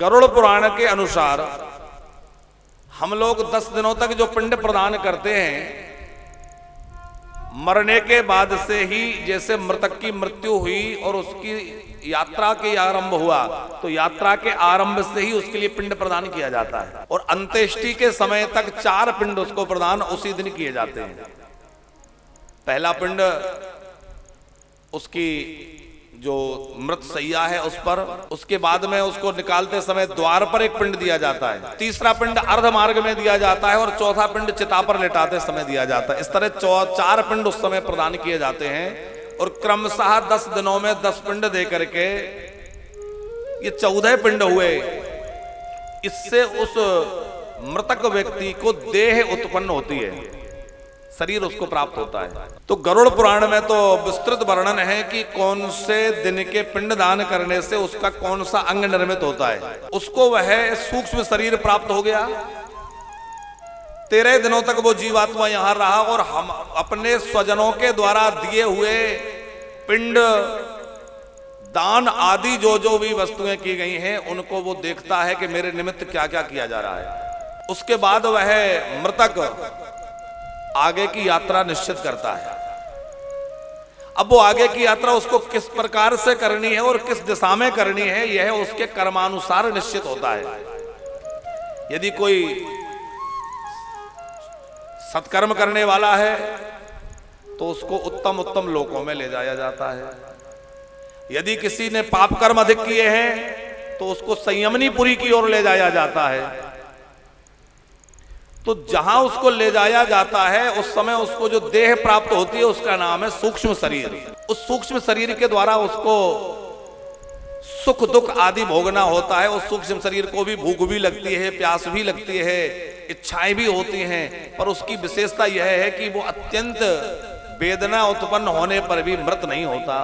गरुड़ पुराण के अनुसार हम लोग 10 दिनों तक जो पिंड प्रदान करते हैं, मरने के बाद से ही जैसे मृतक की मृत्यु हुई और उसकी यात्रा के आरंभ हुआ, तो यात्रा के आरंभ से ही उसके लिए पिंड प्रदान किया जाता है और अंत्येष्टि के समय तक 4 पिंड उसको प्रदान उसी दिन किए जाते हैं। पहला पिंड उसकी जो मृत सैया है उस पर, उसके बाद में उसको निकालते समय द्वार पर एक पिंड दिया जाता है, तीसरा पिंड अर्ध मार्ग में दिया जाता है और चौथा पिंड चिता पर लेटाते समय दिया जाता है। इस तरह 4 पिंड उस समय प्रदान किए जाते हैं और क्रमशः 10 दिनों में 10 पिंड दे करके ये 14 पिंड हुए। इससे उस मृतक व्यक्ति को देह उत्पन्न होती है, शरीर उसको प्राप्त होता है। तो गरुड़ पुराण में तो विस्तृत वर्णन है कि कौन से दिन के पिंड दान करने से उसका कौन सा अंग निर्मित होता है। उसको वह सूक्ष्म शरीर प्राप्त हो गया, 13 दिनों तक वो जीवात्मा यहां रहा और हम अपने स्वजनों के द्वारा दिए हुए पिंड दान आदि जो भी वस्तुएं की गई हैं उनको वो देखता है कि मेरे निमित्त क्या क्या किया जा रहा है। उसके बाद वह मृतक आगे की यात्रा निश्चित करता है। अब वो आगे की यात्रा उसको किस प्रकार से करनी है और किस दिशा में करनी है, यह उसके कर्मानुसार निश्चित होता है। यदि कोई सत्कर्म करने वाला है तो उसको उत्तम उत्तम लोकों में ले जाया जाता है। यदि किसी ने पाप कर्म अधिक किए हैं तो उसको संयमनीपुरी की ओर ले जाया जाता है। तो जहां उसको ले जाया जाता है उस समय उसको जो देह प्राप्त होती है उसका नाम है सूक्ष्म शरीर। उस सूक्ष्म शरीर के द्वारा उसको सुख दुख आदि भोगना होता है। उस सूक्ष्म शरीर को भी भूख भी लगती है, प्यास भी लगती है, इच्छाएं भी होती हैं, पर उसकी विशेषता यह है कि वो अत्यंत वेदना उत्पन्न होने पर भी मृत नहीं होता,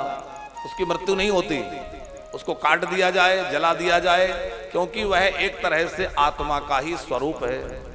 उसकी मृत्यु नहीं होती। उसको काट दिया जाए, जला दिया जाए, क्योंकि वह एक तरह से आत्मा का ही स्वरूप है।